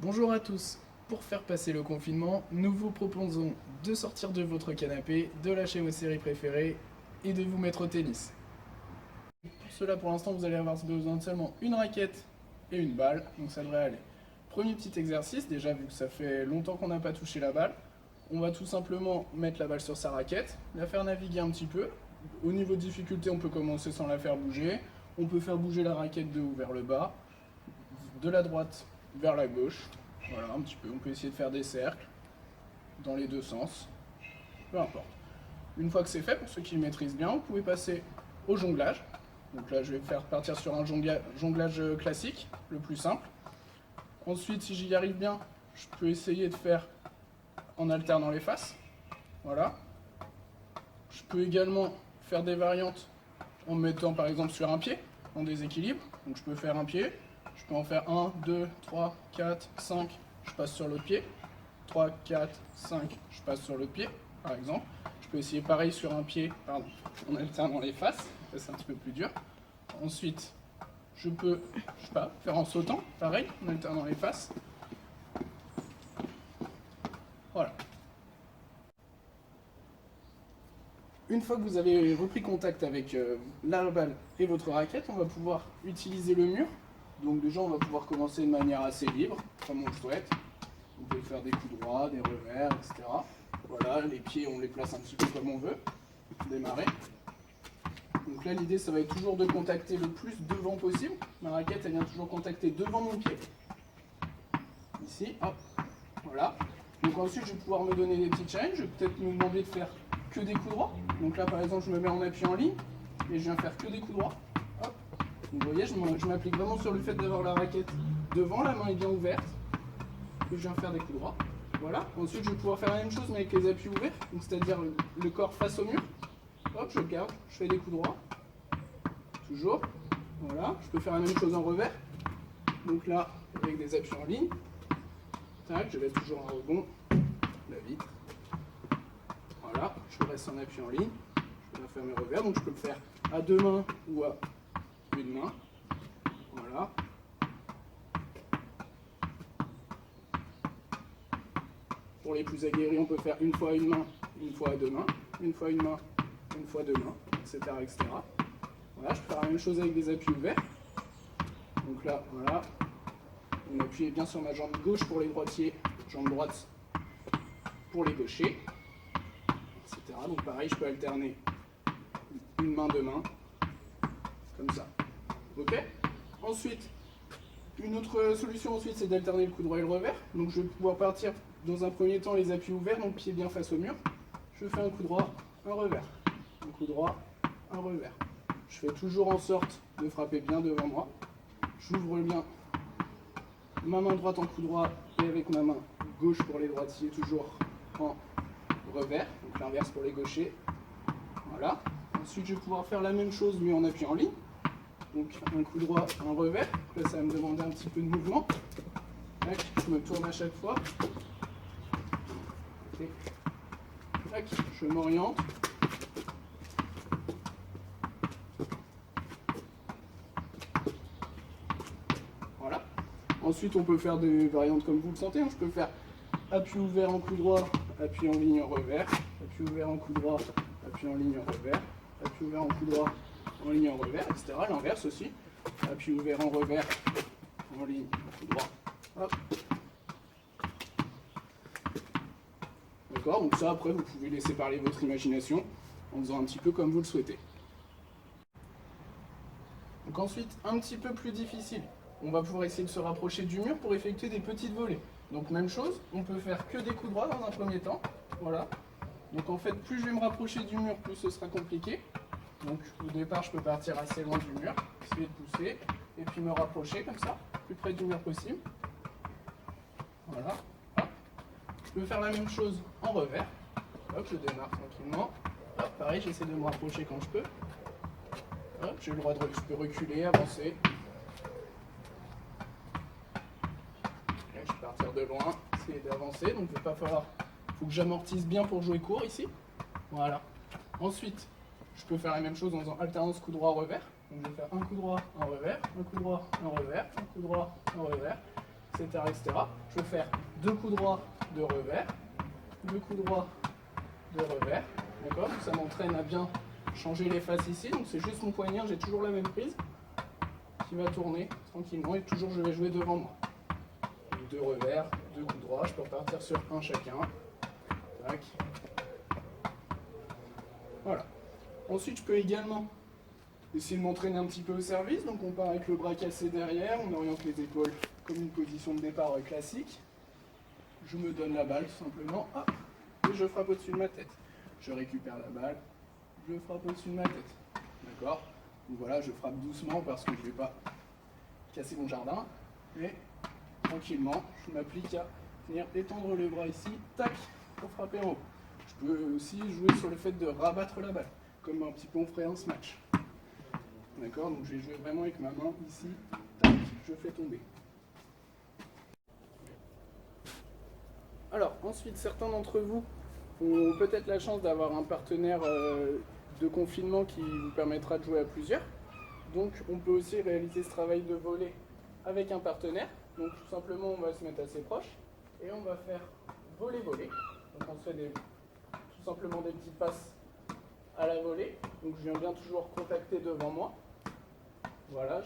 Bonjour à tous. Pour faire passer le confinement, nous vous proposons de sortir de votre canapé, de lâcher vos séries préférées et de vous mettre au tennis. Pour cela, pour l'instant, vous allez avoir besoin de seulement une raquette et une balle, donc ça devrait aller. Premier petit exercice, déjà vu que ça fait longtemps qu'on n'a pas touché la balle, on va tout simplement mettre la balle sur sa raquette, la faire naviguer un petit peu. Au niveau de difficulté, on peut commencer sans la faire bouger. On peut faire bouger la raquette de haut vers le bas, de la droite vers la gauche. Voilà, un petit peu. On peut essayer de faire des cercles dans les deux sens. Peu importe. Une fois que c'est fait, pour ceux qui le maîtrisent bien, vous pouvez passer au jonglage. Donc là, je vais faire partir sur un jonglage classique, le plus simple. Ensuite, si j'y arrive bien, je peux essayer de faire en alternant les faces. Voilà. Je peux également faire des variantes en me mettant par exemple sur un pied, en déséquilibre. Donc je peux faire un pied, je peux en faire 1, 2, 3, 4, 5, je passe sur l'autre pied. 3, 4, 5, je passe sur l'autre pied, par exemple. Je peux essayer pareil sur un pied, pardon, en alternant les faces, ça c'est un petit peu plus dur. Ensuite, je peux, je sais pas, faire en sautant, pareil, en alternant les faces. Voilà. Une fois que vous avez repris contact avec la balle et votre raquette, on va pouvoir utiliser le mur. Donc déjà, on va pouvoir commencer de manière assez libre, comme on le souhaite. On peut faire des coups droits, des revers, etc. Voilà, les pieds, on les place un petit peu comme on veut. Démarrer. Donc là, l'idée, ça va être toujours de contacter le plus devant possible. Ma raquette, elle vient toujours contacter devant mon pied. Ici, hop, voilà. Donc ensuite, je vais pouvoir me donner des petits challenges. Je vais peut-être me demander de faire que des coups droits. Donc là, par exemple, je me mets en appui en ligne et je viens faire que des coups droits. Hop. Donc vous voyez, je m'applique vraiment sur le fait d'avoir la raquette devant, la main est bien ouverte. Et je viens faire des coups droits. Voilà. Ensuite, je vais pouvoir faire la même chose mais avec les appuis ouverts, c'est-à-dire le corps face au mur. Hop, je garde, je fais des coups droits. Toujours. Voilà. Je peux faire la même chose en revers. Donc là, avec des appuis en ligne. Tac, je laisse toujours un rebond. La vitre. Voilà, je reste en appui en ligne. Je peux faire mes revers, donc je peux le faire à deux mains ou à une main. Voilà. Pour les plus aguerris, on peut faire une fois à une main, une fois à deux mains, une fois à une main, une fois à deux mains, etc., etc. Voilà, je peux faire la même chose avec des appuis ouverts. Donc là, voilà. On appuie bien sur ma jambe gauche pour les droitiers, jambe droite pour les gauchers, etc. Donc pareil, je peux alterner une main, deux mains, comme ça. Ok. Ensuite, une autre solution ensuite, c'est d'alterner le coup droit et le revers. Donc je vais pouvoir partir dans un premier temps les appuis ouverts, donc pied bien face au mur. Je fais un coup droit, un revers. Un coup droit, un revers. Je fais toujours en sorte de frapper bien devant moi. J'ouvre bien ma main droite en coup droit et avec ma main gauche pour les droitiers, toujours en revers. Donc l'inverse pour les gauchers. Voilà. Ensuite, je vais pouvoir faire la même chose mais en appui en ligne. Donc un coup droit, un revers. Là, ça va me demander un petit peu de mouvement. Tac, je me tourne à chaque fois. Tac, je m'oriente. Voilà. Ensuite, on peut faire des variantes comme vous le sentez. Je peux faire appui ouvert en coup droit, appui en ligne en revers. Appui ouvert en coup droit, appui en ligne en revers. Appui ouvert en coup droit, en ligne en revers, etc. L'inverse aussi. Appui ouvert en revers, en ligne, en coup droit. Hop. D'accord, donc ça après vous pouvez laisser parler votre imagination en faisant un petit peu comme vous le souhaitez. Donc ensuite, un petit peu plus difficile, on va pouvoir essayer de se rapprocher du mur pour effectuer des petites volées. Donc même chose, on peut faire que des coups droits dans un premier temps. Voilà. Donc en fait, plus je vais me rapprocher du mur, plus ce sera compliqué. Donc au départ, je peux partir assez loin du mur, essayer de pousser, et puis me rapprocher comme ça, plus près du mur possible. Voilà. Hop. Je peux faire la même chose en revers. Hop, je démarre tranquillement. Hop, pareil, j'essaie de me rapprocher quand je peux. Hop, j'ai le droit de je peux reculer, avancer. Là, je vais partir de loin, essayer d'avancer. Donc il va pas falloir. Faut que j'amortisse bien pour jouer court ici. Voilà. Ensuite, je peux faire la même chose en faisant alternance coup droit revers. Donc je vais faire un coup droit, un revers, un coup droit, un revers, un coup droit, un revers. etc., etc. Je vais faire 2 coups droits de revers, 2 coups droits de revers, d'accord? Ça m'entraîne à bien changer les faces ici, donc c'est juste mon poignard, j'ai toujours la même prise qui va tourner tranquillement et toujours je vais jouer devant moi. 2 revers, 2 coups droits, je peux repartir sur un chacun. Tac. Voilà. Ensuite, je peux également essayer de m'entraîner un petit peu au service, donc on part avec le bras cassé derrière, on oriente les épaules comme une position de départ classique. Je me donne la balle tout simplement, hop, et je frappe au-dessus de ma tête. Je récupère la balle, je frappe au-dessus de ma tête. D'accord? Donc voilà, je frappe doucement parce que je ne vais pas casser mon jardin. Et tranquillement, je m'applique à venir étendre le bras ici, tac, pour frapper en haut. Je peux aussi jouer sur le fait de rabattre la balle, comme un petit peu on ferait en smash. D'accord? Donc je vais jouer vraiment avec ma main ici, tac, je fais tomber. Alors, ensuite, certains d'entre vous ont peut-être la chance d'avoir un partenaire de confinement qui vous permettra de jouer à plusieurs. Donc, on peut aussi réaliser ce travail de volley avec un partenaire. Donc, tout simplement, on va se mettre assez proche et on va faire volley-volley. Donc, on se fait tout simplement des petites passes à la volée. Donc, je viens bien toujours contacter devant moi. Voilà,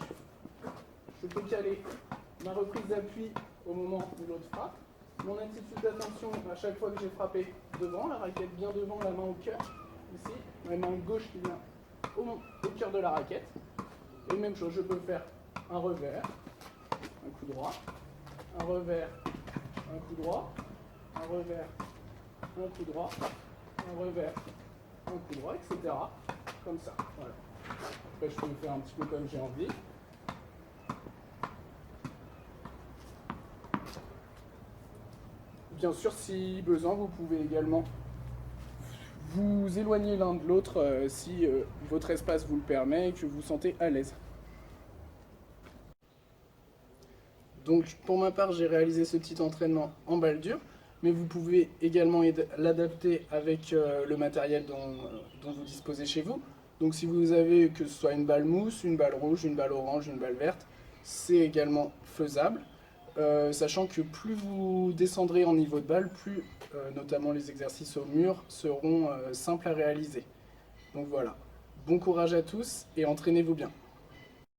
je peux caler ma reprise d'appui au moment où l'autre frappe. Mon attitude d'attention à chaque fois que j'ai frappé devant, la raquette bien devant, la main au cœur, ici, ma main gauche qui vient au cœur de la raquette. Et même chose, je peux faire un revers, un coup droit, un revers, un coup droit, un revers, un coup droit, un revers, un coup droit, etc. Comme ça, voilà. Après je peux le faire un petit peu comme j'ai envie. Bien sûr, si besoin, vous pouvez également vous éloigner l'un de l'autre si votre espace vous le permet et que vous vous sentez à l'aise. Donc pour ma part, j'ai réalisé ce petit entraînement en balle dure, mais vous pouvez également l'adapter avec le matériel dont vous disposez chez vous. Donc si vous avez que ce soit une balle mousse, une balle rouge, une balle orange, une balle verte, c'est également faisable. Sachant que plus vous descendrez en niveau de balle, plus notamment les exercices au mur seront simples à réaliser. Donc voilà, bon courage à tous et entraînez-vous bien.